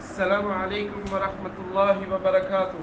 السلام عليكم ورحمة الله وبركاته.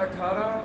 18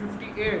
58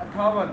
58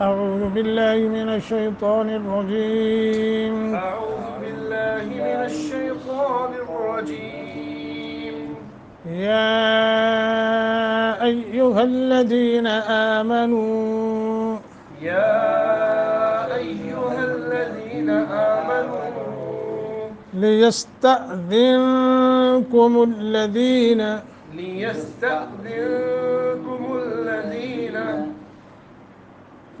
أعوذ بالله من الشيطان الرجيم أعوذ بالله من الشيطان الرجيم يا أيها الذين آمنوا يا أيها الذين آمنوا ليستأذنكم الذين ليستأذنكم الذين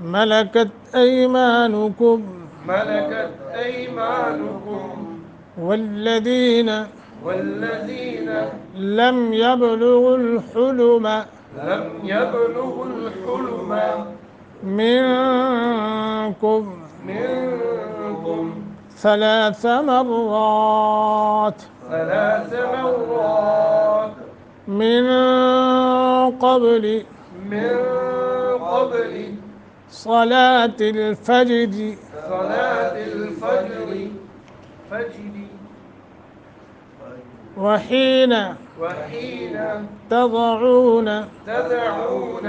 ملكت أيمانكم ملكت أيمانكم والذين والذين لم يبلغوا الحلم لم يبلغوا الحلم منكم 3 مرات ثلاث مرات من قبل من قبل صلاة الفجر صلاة الفجر وحين وحين تضعون تدعون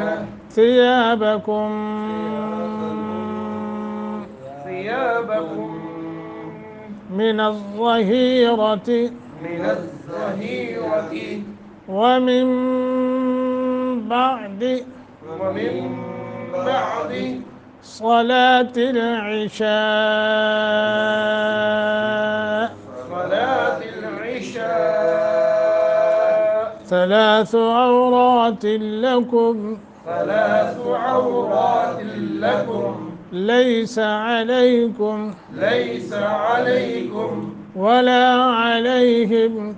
ثيابكم ثيابكم من الظهيرة من الظهيرة ومن بعد ومن بعد صلاة العشاء صلاة العشاء 3 عورات لكم ثلاث عورات لكم ليس عليكم ولا عليهم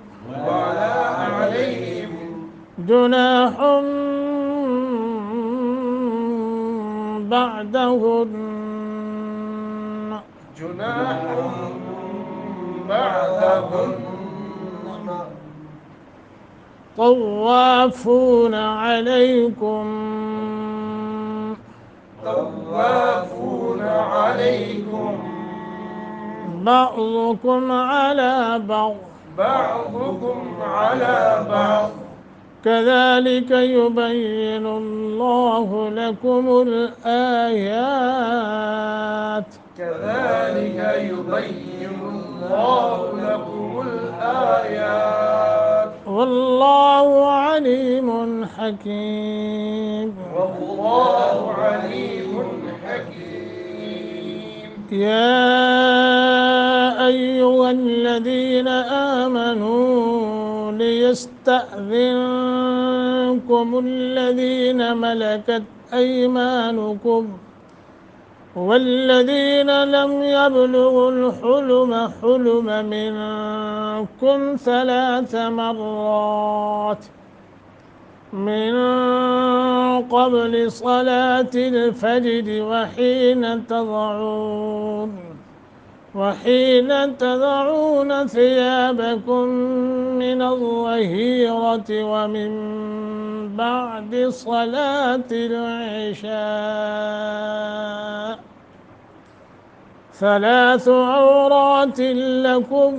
جناح بعدهن بعدهن طوافون عليكم بعضكم على بعض كذلك يبين الله لكم الآيات والله عليم حكيم يا أيها الذين آمنوا ليستأذنكم الذين ملكت أيمانكم والذين لم يبلغوا الحلم منكم 3 مرات من قبل صلاة الفجر وحين تضعون ثيابكم من الظهيرة ومن بعد صلاة العشاء 3 عورات لكم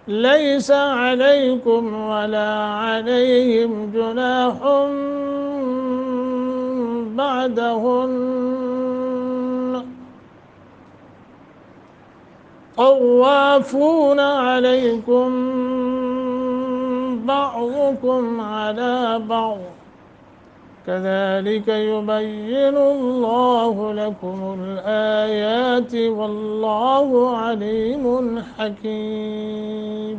ليس عليكم ولا عليهم جناح بعدهن طوافون عليكم بعضكم على بعض كذلك يبين الله لكم الآيات والله عليم حكيم.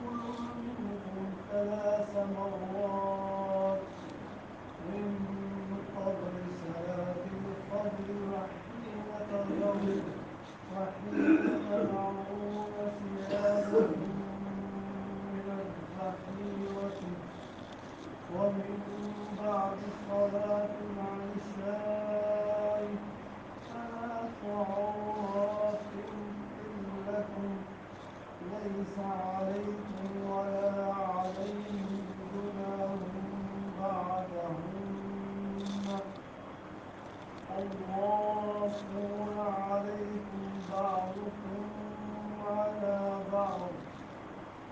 منكم 3 مرات من قبل صلاة الفجر وحين تضعون ثيابكم من الظهيرة ومن بعد صلاة العشاء 3 عورات لكم ليس عليكم ولا عليهم جناح بعدهن طوافون عليكم بعضكم على بعض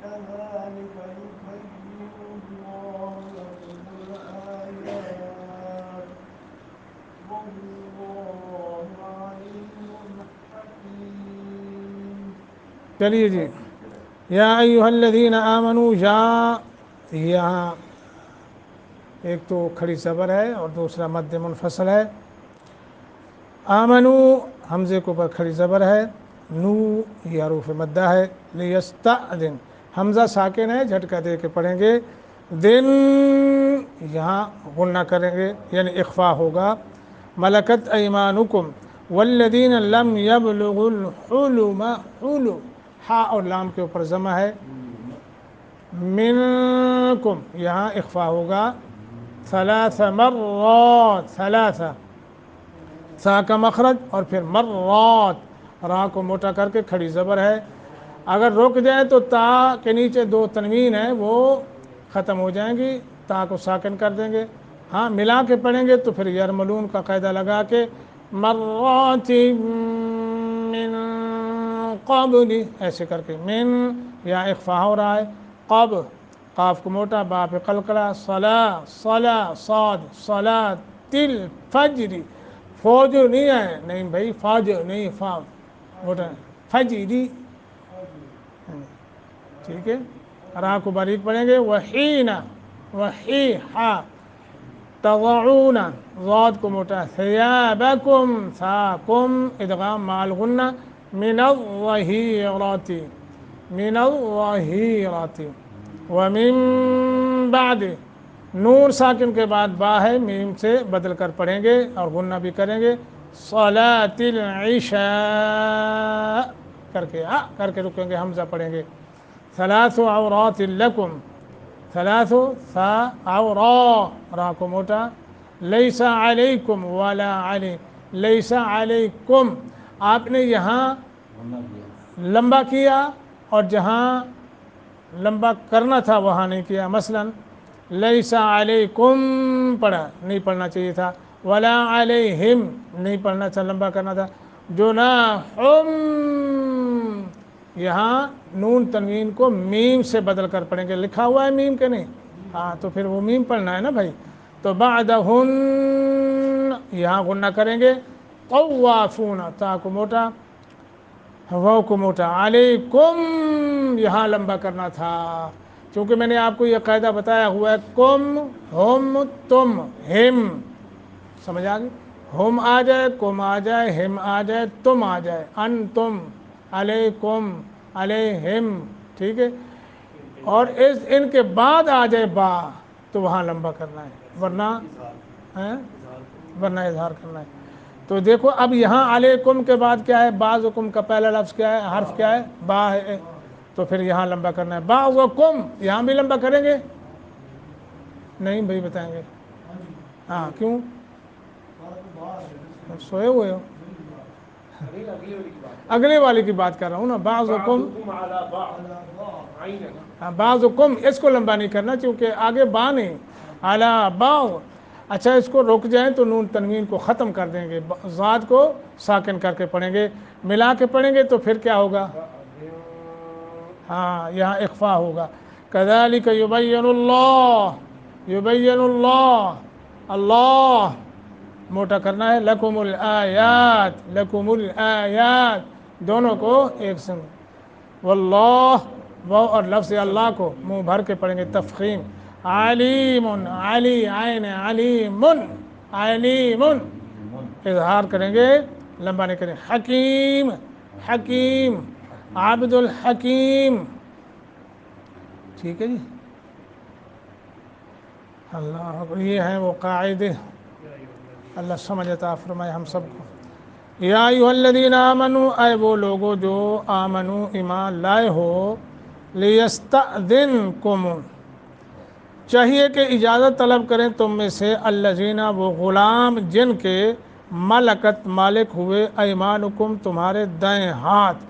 كذلك يبين الله لكم الآيات والله عليم حكيم. چلیے جی، یا ایہا الذین آمنوا جا، یہاں ایک تو کھڑی صبر ہے اور دوسرا مد منفصل ہے. آمنو حمزے کے اوپر کھڑی زبر ہے، نو یہ حروف مدہ ہے. لیستأذن حمزہ ساکن ہے، جھٹکا دے کے پڑھیں گے. دن یہاں غنہ کریں گے یعنی اخفا ہوگا. ملکت ایمانکم والذین لم یبلغوا الحلم، حلم ہا اور لام کے اوپر ضمہ ہے. منکم یہاں اخفا ہوگا. 3 مرات، 3 سا کا مخرج اور پھر مرات، را کو موٹا کر کے کھڑی زبر ہے. اگر رک جائے تو تا کے نیچے 2 تنوین ہیں وہ ختم ہو جائیں گی، تا کو ساکن کر دیں گے. ہاں ملا کے پڑھیں گے تو پھر یرملون کا قاعدہ لگا کے مرات من قبل ایسے کر کے. من یا اخفا ہو رہا ہے. قب قاف کو موٹا، با پہ قلقلہ. صلا صلا صاد صلاۃ الفجر، فوج نہیں ہے، نہیں بھائی فاج نہیں، فا موٹا فجری، ٹھیک ہے. را کو باریک پڑھیں گے. وحین وحی ہا تضعون، ضاد کو موٹا. ثیابکم ثاکم ادغام مال غنہ. من الظہیرات، من الظہیرات. ومن بعد نون ساکن کے بعد با ہے، میم سے بدل کر پڑھیں گے اور غنہ بھی کریں گے. صلاۃ العشاء کر کے کر کے رکیں گے، حمزہ پڑھیں گے. 3 عورات لکم، 3 ثا عورا، را کو موٹا. لیس علیکم ولا علی، لیس علیکم آپ نے یہاں لمبا کیا اور جہاں لمبا کرنا تھا وہاں نہیں کیا. مثلا لیس علیکم پڑھا، نہیں پڑھنا چاہیے تھا. ولا علیہم نہیں پڑھنا تھا، لمبا کرنا تھا. جناح یہاں نون تنوین کو میم سے بدل کر پڑھیں گے. لکھا ہوا ہے میم کے نہیں؟ ہاں تو پھر وہ میم پڑھنا ہے نا بھائی. تو بعدہن یہاں غنہ کریں گے. طوافون تا کو موٹا، واو کو موٹا. علیکم یہاں لمبا کرنا تھا، چونکہ میں نے آپ کو یہ قاعدہ بتایا ہوا ہے. کم ہم تم ہم، سمجھ آ گئی؟ ہم آ جائے، کم آ جائے، ہم آ جائے، تم آ جائے. انتم، علیکم، علیہم، ٹھیک ہے. اور ان کے بعد آ جائے با تو وہاں لمبا کرنا ہے، ورنہ اظہار کرنا ہے. تو دیکھو اب یہاں علیکم کے بعد کیا ہے؟ بعضکم کا پہلا لفظ کیا ہے؟ حرف کیا ہے؟ با ہے. تو پھر یہاں لمبا کرنا ہے. بعضکم یہاں بھی لمبا کریں گے؟ نہیں بھائی بتائیں گے. ہاں کیوں؟ سوئے ہوئے ہو؟ اگلے والے کی بات کر رہا ہوں نا. بعضکم، بعضکم اس کو لمبا نہیں کرنا کیونکہ آگے با نہیں. علی بعض، اچھا اس کو رک جائیں تو نون تنوین کو ختم کر دیں گے، ذات کو ساکن کر کے پڑھیں گے. ملا کے پڑھیں گے تو پھر کیا ہوگا؟ ہاں یہاں اخفا ہوگا. کذالک یبین اللہ، یبین اللہ، اللہ موٹا کرنا ہے. لکم الآیات، لکم الآیات دونوں کو ایک سنگ. واللہ وہ اور لفظ اللہ کو منہ بھر کے پڑھیں گے تفخیم. علیم، علی عین علیم، علیم اظہار کریں گے، لمبا نہیں کریں. حکیم، حکیم، عبد الحکیم. ٹھیک ہے جی. اللہ یہ ہیں وہ قاعدے. اللہ سمجھ عطا فرمائے ہم سب کو. یا ایھا الذین آمنوا، اے وہ لوگوں جو آمنو ایمان لائے ہو، لیستأذنکم چاہیے کہ اجازت طلب کریں تم میں سے الذین وہ غلام جن کے ملکت مالک ہوئے ایمانکم تمہارے دائیں ہاتھ،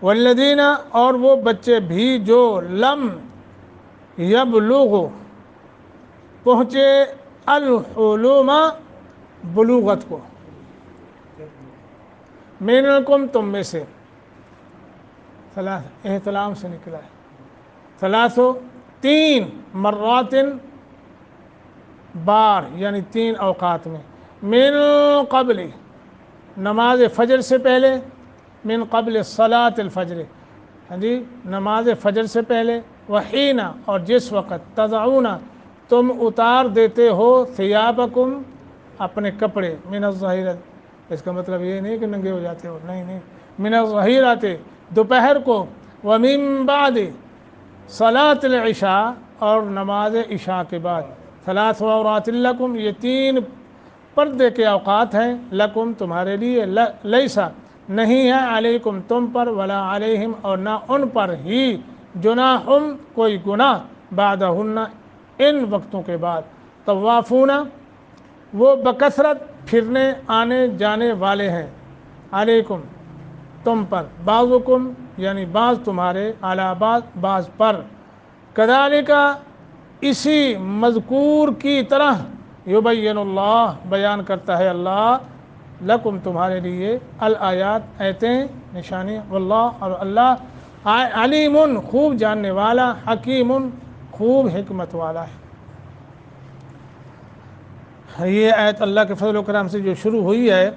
والذین اور وہ بچے بھی جو لم یبلغوا پہنچے الحلم بلوغت کو، منکم تم میں سے، ثلاث احتلام سے نکلا ہے، ثلاثو تین مرات بار یعنی تین اوقات میں، من قبل نماز فجر سے پہلے، من قبل صلاۃ الفجر ہاں جی نماز فجر سے پہلے، وحین اور جس وقت تضعون تم اتار دیتے ہو ثیابکم اپنے کپڑے، من الظہیرۃ اس کا مطلب یہ نہیں کہ ننگے ہو جاتے ہو، نہیں، من الظہیرۃ دوپہر کو، ومن بعد صلاۃ العشاء اور نماز عشاء کے بعد، ثلاث عورات لکم یہ تین پردے کے اوقات ہیں، لکم تمہارے لیے، لیسا نہیں ہے، علیکم تم پر، ولا علیہم اور نہ ان پر ہی، جناح کوئی گناہ، بعدہن ان وقتوں کے بعد، طوافون وہ بکثرت پھرنے آنے جانے والے ہیں، علیکم تم پر، بعضکم یعنی بعض تمہارے، علی بعض پر، کذالک اسی مذکور کی طرح، یبین اللہ بیان کرتا ہے اللہ، لکم تمہارے لیے، الآیات آیتیں نشانی، واللہ اور اللہ علیم خوب جاننے والا، حکیم خوب حکمت والا ہے. یہ آیت اللہ کے فضل و کرم سے جو شروع ہوئی ہے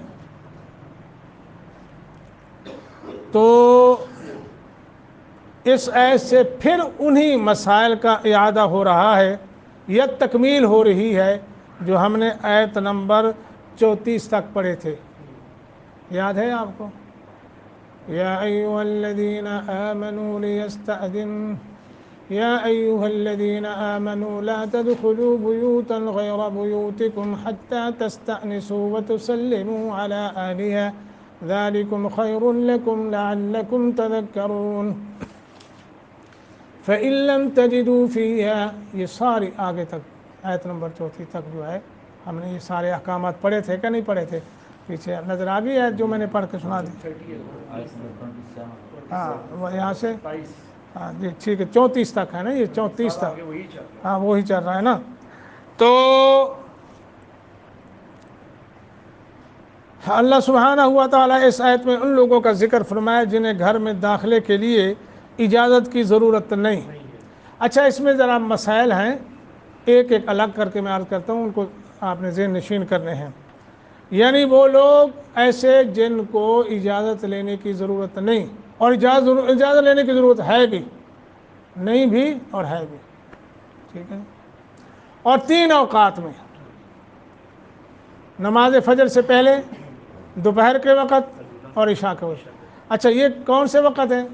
تو اس آیت سے پھر انہی مسائل کا اعادہ ہو رہا ہے یا تکمیل ہو رہی ہے جو ہم نے آیت نمبر 34 تک پڑھے تھے. یاد ہے آپ کو؟ یا ایھا الذین آمنوا یا ایھا الذین آمنوا لا تدخلوا بیوتا غیر بیوتکم حتی تستأنسوا وتسلموا علی اہلہا ذالکم خیر لکم لعلکم تذکرون. فإن لم تجدوا فیہا یہ ساری آگے تک آیت نمبر 34 تک جو ہے ہم نے یہ سارے احکامات پڑھے تھے کہ نہیں پڑھے تھے؟ پیچھے نظر آ گئی ہے جو میں نے پڑھ کے سنا دی. ہاں وہ یہاں سے ہاں جی ٹھیک ہے 34 تک ہے نا، یہ 34 تک ہاں وہی چل رہا ہے نا. تو اللہ سبحانہ ہوا تعالیٰ اس آیت میں ان لوگوں کا ذکر فرمایا جنہیں گھر میں داخلے کے لیے اجازت کی ضرورت نہیں. اچھا اس میں ذرا مسائل ہیں، ایک ایک الگ کر کے میں عرض کرتا ہوں، ان کو آپ نے ذہن نشین کرنے ہیں. یعنی وہ لوگ ایسے جن کو اجازت لینے کی ضرورت نہیں، اور اجازت لینے کی ضرورت ہے بھی نہیں بھی اور ہے بھی، ٹھیک ہے، اور تین اوقات میں، نماز فجر سے پہلے، دوپہر کے وقت اور عشاء کے وقت. اچھا یہ کون سے وقت ہیں؟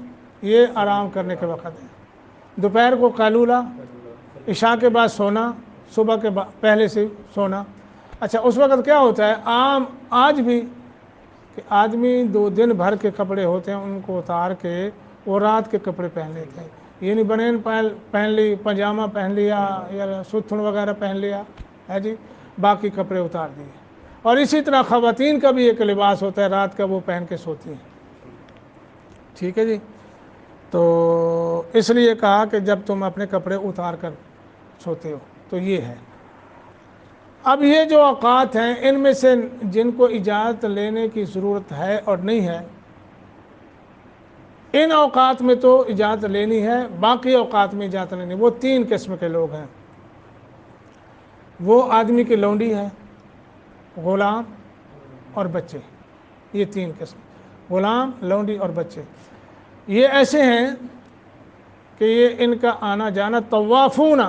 یہ آرام کرنے کے وقت ہے. دوپہر کو قیلولہ، عشاء کے بعد سونا، صبح کے پہلے سے سونا. اچھا اس وقت کیا ہوتا ہے عام آج بھی کہ آدمی 2 دن بھر کے کپڑے ہوتے ہیں ان کو اتار کے وہ رات کے کپڑے پہن لیتے ہیں، یعنی بنین پہن لی، پاجامہ پہن لیا یا ستھن وغیرہ پہن لیا ہے جی، باقی کپڑے اتار دیے. اور اسی طرح خواتین کا بھی ایک لباس ہوتا ہے رات کا، وہ پہن کے سوتی ہیں، ٹھیک ہے جی. تو اس لیے کہا کہ جب تم اپنے کپڑے اتار کر سوتے ہو تو یہ ہے. اب یہ جو اوقات ہیں ان میں سے جن کو اجازت لینے کی ضرورت ہے اور نہیں ہے، ان اوقات میں تو اجازت لینی ہے، باقی اوقات میں اجازت لینی. وہ 3 قسم کے لوگ ہیں. وہ آدمی کی لونڈی ہے، غلام اور بچے، یہ 3 قسم، غلام، لونڈی اور بچے. یہ ایسے ہیں کہ یہ ان کا آنا جانا طوافون،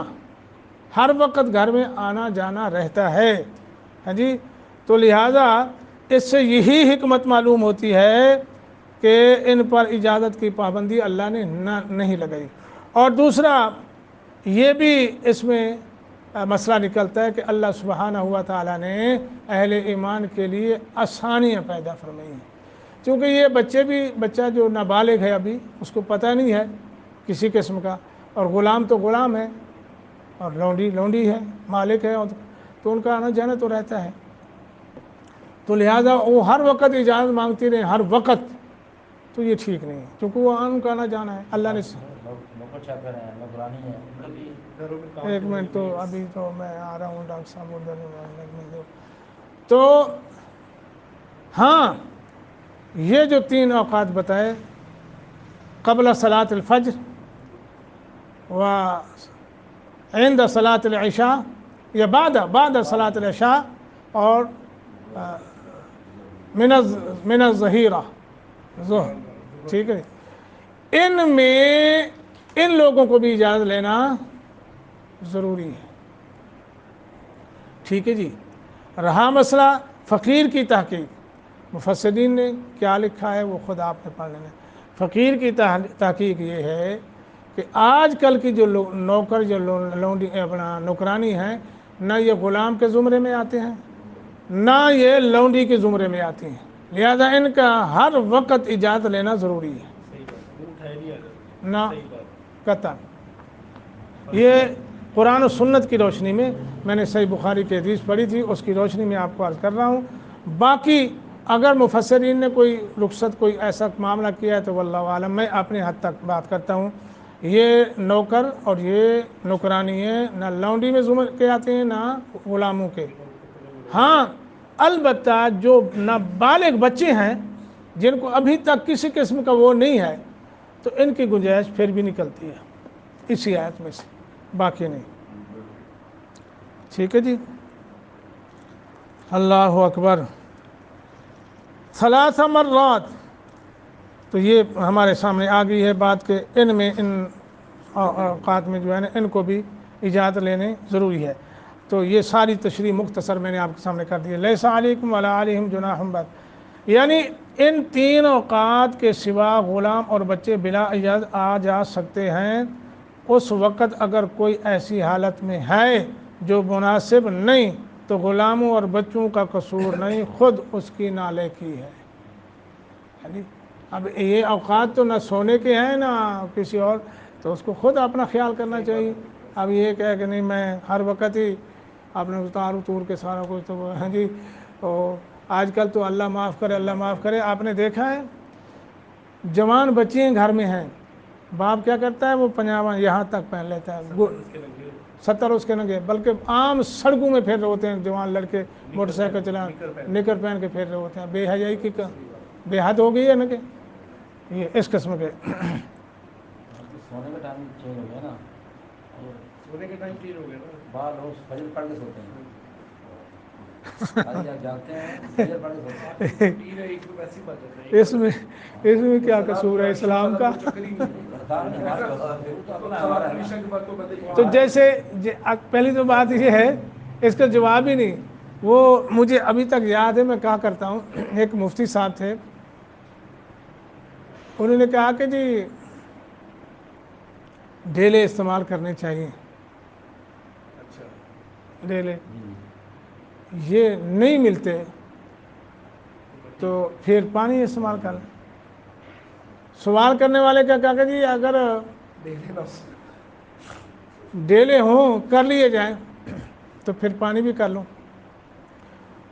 ہر وقت گھر میں آنا جانا رہتا ہے ہاں جی. تو لہٰذا اس سے یہی حکمت معلوم ہوتی ہے کہ ان پر اجازت کی پابندی اللہ نے نہیں لگائی. اور دوسرا یہ بھی اس میں مسئلہ نکلتا ہے کہ اللہ سبحانہ ہوا تعالیٰ نے اہل ایمان کے لیے آسانیاں پیدا فرمائی ہیں، چونکہ یہ بچہ جو نابالغ ہے ابھی اس کو پتہ نہیں ہے کسی قسم کا، اور غلام تو غلام ہے اور لونڈی ہے، مالک ہے، اور تو ان کا آنا جانا تو رہتا ہے، تو لہٰذا وہ ہر وقت اجازت مانگتی رہے ہر وقت، تو یہ ٹھیک نہیں ہے، کیونکہ وہ ان کا آنا جانا ہے اللہ نے نوکر چاکر ہیں، نوکرانی ہے، ان کا بھی گھروں میں کام ایک کرنے منٹ کے تو لیے۔ ابھی تو میں آ رہا ہوں ڈاکٹر صاحب ادھر لگنے دو۔ تو ہاں یہ جو 3 اوقات بتائے، قبل صلاۃ الفجر و عند صلاۃ العشاء یا بعد صلاۃ العشاء اور من الظہیرہ ظہر، ٹھیک ہے، ان میں ان لوگوں کو بھی اجازت لینا ضروری ہے، ٹھیک ہے جی۔ رہا مسئلہ فقیر کی تحقیق، مفسرین نے کیا لکھا ہے وہ خود آپ نے پڑھ لینا۔ فقیر کی تحقیق یہ ہے کہ آج کل کی جو نوکر جو اپنا نوکرانی ہیں، نہ یہ غلام کے زمرے میں آتے ہیں نہ یہ لونڈی کے زمرے میں آتی ہیں، لہذا ان کا ہر وقت اجازت لینا ضروری ہے، صحیح بات، وہ اٹھایا نہیں آتا، نہ صحیح بات۔ قطعاً۔ یہ قرآن و سنت کی روشنی میں نے صحیح بخاری کی حدیث پڑھی تھی، اس کی روشنی میں آپ کو عرض کر رہا ہوں۔ باقی اگر مفسرین نے کوئی رخصت کوئی ایسا معاملہ کیا ہے تو واللہ عالم، میں اپنے حد تک بات کرتا ہوں، یہ نوکر اور یہ نوکرانی ہے، نہ لونڈی میں زمر کے آتے ہیں نہ غلاموں کے۔ ہاں البتہ جو نابالغ بچے ہیں جن کو ابھی تک کسی قسم کا وہ نہیں ہے، تو ان کی گنجائش پھر بھی نکلتی ہے اسی آیت میں سے، باقی نہیں، ٹھیک ہے جی۔ اللہ اکبر۔ 3 مرات، تو یہ ہمارے سامنے آ گئی ہے بات کہ ان اوقات میں جو ہے نا ان کو بھی اجازت لینے ضروری ہے، تو یہ ساری تشریح مختصر میں نے آپ کے سامنے کر دی ہے۔ لیس علیکم ولا علیہم جناح بد، یعنی ان 3 اوقات کے سوا غلام اور بچے بلا اجازت آ جا سکتے ہیں، اس وقت اگر کوئی ایسی حالت میں ہے جو مناسب نہیں تو غلاموں اور بچوں کا قصور نہیں، خود اس کی نالائقی ہے۔ یعنی اب یہ اوقات تو نہ سونے کے ہیں نہ کسی اور، تو اس کو خود اپنا خیال کرنا چاہیے۔ اب یہ کہے کہ نہیں میں ہر وقت ہی اپنے اتور کے سارا کچھ، تو ہاں جی، آج کل تو اللہ معاف کرے، آپ نے دیکھا ہے جوان بچے گھر میں ہیں، باپ کیا کرتا ہے وہ پنجابہ یہاں تک پہن لیتا ہے، 70 اس کے ننگے، بلکہ عام سڑکوں میں پھر رہے ہوتے ہیں جوان لڑکے، موٹر سائیکل چلا نکر پہن کے پھر رہے ہوتے ہیں، بے حیائی کی بے حد ہو گئی ہے نا کہ یہ اس قسم کے۔ سونے کا ٹائم چینج ہو گیا نا، سونے کا ٹائم چینج ہو گیا نا، بعض لوگ فجر پڑھ کے سوتے ہیں، بعض جاگتے ہیں فجر پڑھ کے سوتے ہیں۔ روٹین ہے، ایک میں ویسی بات ہے، اس میں کیا قصور ہے اسلام کا؟ تو جیسے پہلی تو بات یہ ہے، اس کا جواب ہی نہیں، وہ مجھے ابھی تک یاد ہے، میں کہا کرتا ہوں، ایک مفتی صاحب تھے، انہوں نے کہا کہ جی ڈیلے استعمال کرنے چاہیے، اچھا ڈیلے یہ نہیں ملتے تو پھر پانی استعمال کر لیں۔ سوال کرنے والے کا کہا کہ جی اگر ڈیلے ہوں کر لیے جائیں تو پھر پانی بھی کر لوں۔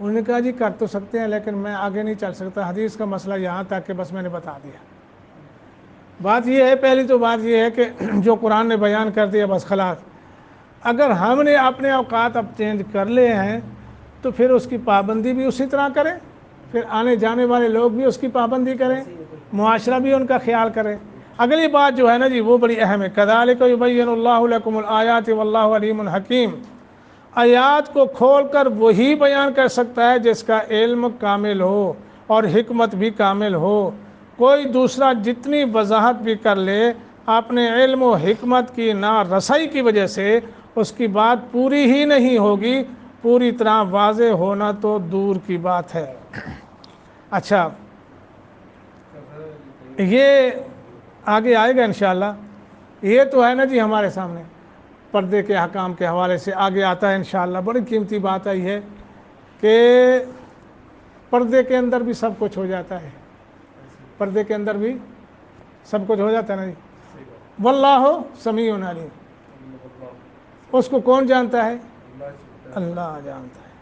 انہوں نے کہا جی کر تو سکتے ہیں لیکن میں آگے نہیں چل سکتا، حدیث کا مسئلہ یہاں تک کہ بس میں نے بتا دیا۔ بات یہ ہے، پہلی تو بات یہ ہے کہ جو قرآن نے بیان کر دیا بس خلاص، اگر ہم نے اپنے اوقات اب چینج کر لے ہیں تو پھر اس کی پابندی بھی اسی طرح کریں، پھر آنے جانے والے لوگ بھی اس کی پابندی کریں، معاشرہ بھی ان کا خیال کرے۔ اگلی بات جو ہے نا جی وہ بڑی اہم ہے، کذالک یبین اللہ لکم الآیات واللہ علیم حکیم۔ آیات کو کھول کر وہی بیان کر سکتا ہے جس کا علم کامل ہو اور حکمت بھی کامل ہو، کوئی دوسرا جتنی وضاحت بھی کر لے اپنے علم و حکمت کی نا رسائی کی وجہ سے اس کی بات پوری ہی نہیں ہوگی، پوری طرح واضح ہونا تو دور کی بات ہے۔ اچھا یہ آگے آئے گا انشاءاللہ، یہ تو ہے نا جی ہمارے سامنے۔ پردے کے احکام کے حوالے سے آگے آتا ہے انشاءاللہ. بڑی قیمتی بات آئی ہے کہ پردے کے اندر بھی سب کچھ ہو جاتا ہے. پردے کے اندر بھی سب کچھ ہو جاتا ہے نا جی. واللہ سمیع علیم. اس کو کون جانتا ہے؟ اللہ جانتا ہے.